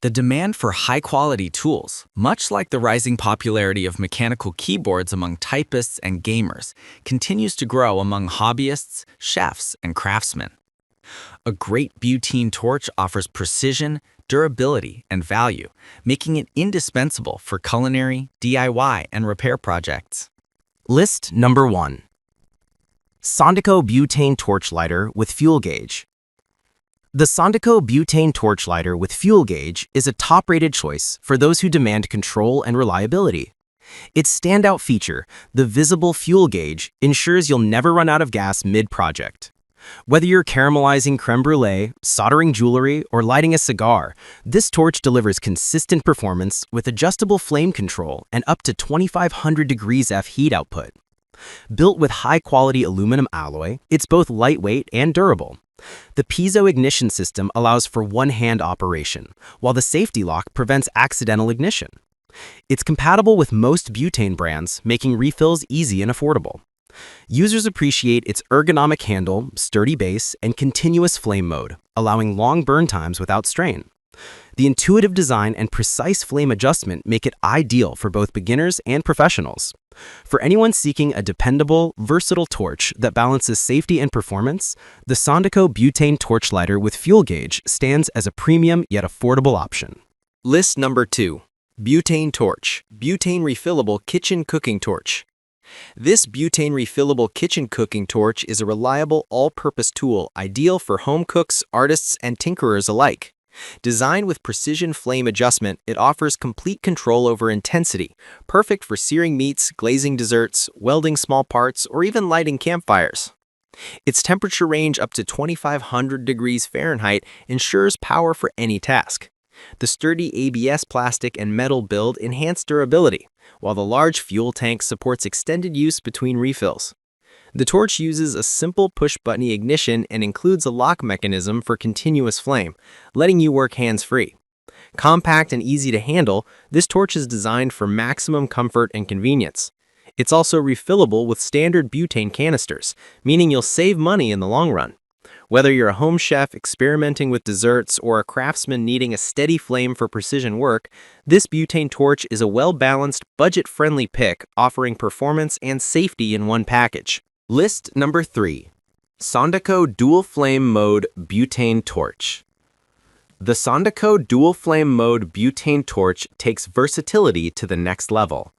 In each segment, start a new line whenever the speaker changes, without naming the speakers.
The demand for high-quality tools, much like the rising popularity of mechanical keyboards among typists and gamers, continues to grow among hobbyists, chefs, and craftsmen. A great butane torch offers precision, durability, and value, making it indispensable for culinary, DIY, and repair projects.
List number 1. Sondico Butane Torch Lighter with Fuel Gauge. The Sondico Butane Torch Lighter with Fuel Gauge is a top-rated choice for those who demand control and reliability. Its standout feature, the visible fuel gauge, ensures you'll never run out of gas mid-project. Whether you're caramelizing creme brulee, soldering jewelry, or lighting a cigar, this torch delivers consistent performance with adjustable flame control and up to 2,500 degrees F heat output. Built with high-quality aluminum alloy, it's both lightweight and durable. The piezo ignition system allows for one-hand operation, while the safety lock prevents accidental ignition. It's compatible with most butane brands, making refills easy and affordable. Users appreciate its ergonomic handle, sturdy base, and continuous flame mode, allowing long burn times without strain. The intuitive design and precise flame adjustment make it ideal for both beginners and professionals. For anyone seeking a dependable, versatile torch that balances safety and performance, the Sondico Butane Torch Lighter with Fuel Gauge stands as a premium yet affordable option.
List number 2. Butane Torch, Butane Refillable Kitchen Cooking Torch. This butane refillable kitchen cooking torch is a reliable all-purpose tool ideal for home cooks, artists, and tinkerers alike. Designed with precision flame adjustment, it offers complete control over intensity, perfect for searing meats, glazing desserts, welding small parts, or even lighting campfires. Its temperature range up to 2,500 degrees Fahrenheit ensures power for any task. The sturdy ABS plastic and metal build enhance durability, while the large fuel tank supports extended use between refills. The torch uses a simple push-button ignition and includes a lock mechanism for continuous flame, letting you work hands-free. Compact and easy to handle, this torch is designed for maximum comfort and convenience. It's also refillable with standard butane canisters, meaning you'll save money in the long run. Whether you're a home chef experimenting with desserts or a craftsman needing a steady flame for precision work, this butane torch is a well-balanced, budget-friendly pick offering performance and safety in one package.
List number 3. Sondico Dual Flame Mode Butane Torch. The Sondico Dual Flame Mode Butane Torch takes versatility to the next level.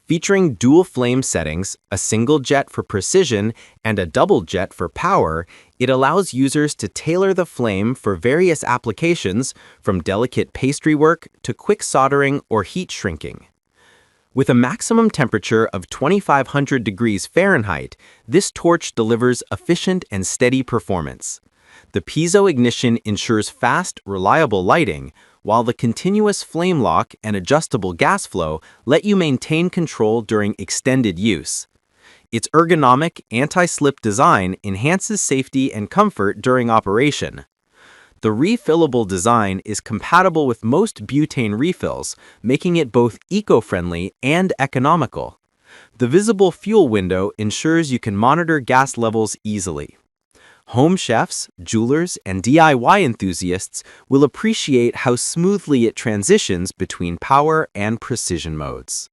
Featuring dual flame settings, a single jet for precision, and a double jet for power, it allows users to tailor the flame for various applications, from delicate pastry work to quick soldering or heat shrinking. With a maximum temperature of 2,500 degrees Fahrenheit, this torch delivers efficient and steady performance. The piezo ignition ensures fast, reliable lighting, while the continuous flame lock and adjustable gas flow let you maintain control during extended use. Its ergonomic, anti-slip design enhances safety and comfort during operation. The refillable design is compatible with most butane refills, making it both eco-friendly and economical. The visible fuel window ensures you can monitor gas levels easily. Home chefs, jewelers, and DIY enthusiasts will appreciate how smoothly it transitions between power and precision modes.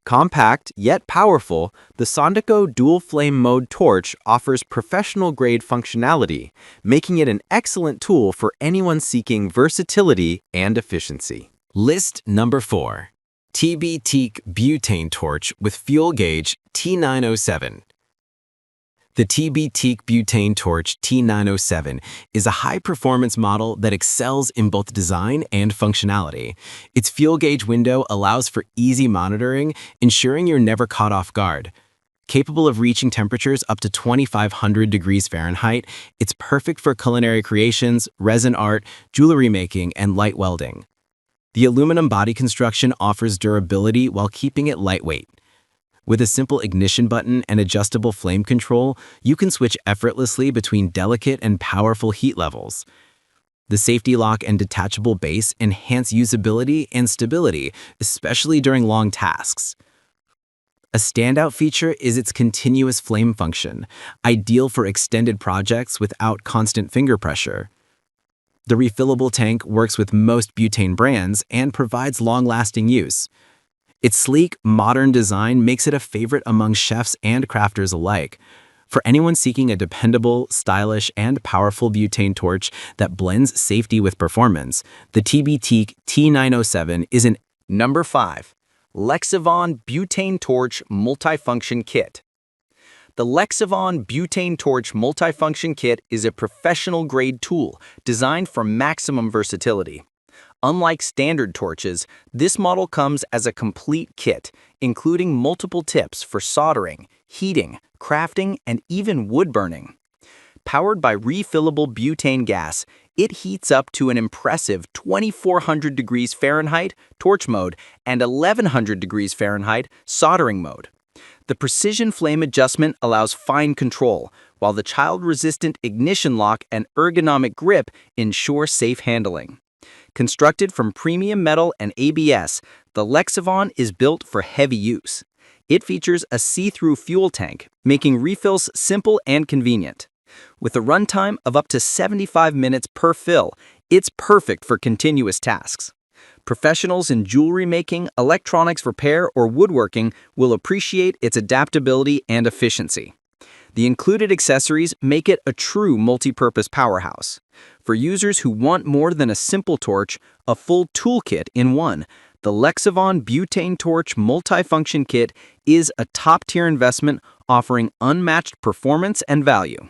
Compact yet powerful, the Sondico Dual Flame Mode torch offers professional-grade functionality, making it an excellent tool for anyone seeking versatility and efficiency.
List number 4. TB Teak Butane Torch with Fuel Gauge T907. The TB Teak Butane Torch T907 is a high-performance model that excels in both design and functionality. Its fuel gauge window allows for easy monitoring, ensuring you're never caught off guard. Capable of reaching temperatures up to 2,500 degrees Fahrenheit, it's perfect for culinary creations, resin art, jewelry making, and light welding. The aluminum body construction offers durability while keeping it lightweight. With a simple ignition button and adjustable flame control, you can switch effortlessly between delicate and powerful heat levels. The safety lock and detachable base enhance usability and stability, especially during long tasks. A standout feature is its continuous flame function, ideal for extended projects without constant finger pressure. The refillable tank works with most butane brands and provides long-lasting use. Its sleek, modern design makes it a favorite among chefs and crafters alike. For anyone seeking a dependable, stylish, and powerful butane torch that blends safety with performance, the TB-Teak T907 is an
Number 5. Lexivon Butane Torch Multifunction Kit. The Lexivon Butane Torch Multifunction Kit is a professional-grade tool designed for maximum versatility. Unlike standard torches, this model comes as a complete kit, including multiple tips for soldering, heating, crafting, and even wood burning. Powered by refillable butane gas, it heats up to an impressive 2400 degrees Fahrenheit torch mode and 1100 degrees Fahrenheit soldering mode. The precision flame adjustment allows fine control, while the child-resistant ignition lock and ergonomic grip ensure safe handling. Constructed from premium metal and ABS, the Lexivon is built for heavy use. It features a see-through fuel tank, making refills simple and convenient. With a runtime of up to 75 minutes per fill, it's perfect for continuous tasks. Professionals in jewelry making, electronics repair, or woodworking will appreciate its adaptability and efficiency. The included accessories make it a true multi-purpose powerhouse. For users who want more than a simple torch, a full toolkit in one, the Lexivon Butane Torch Multifunction Kit is a top-tier investment offering unmatched performance and value.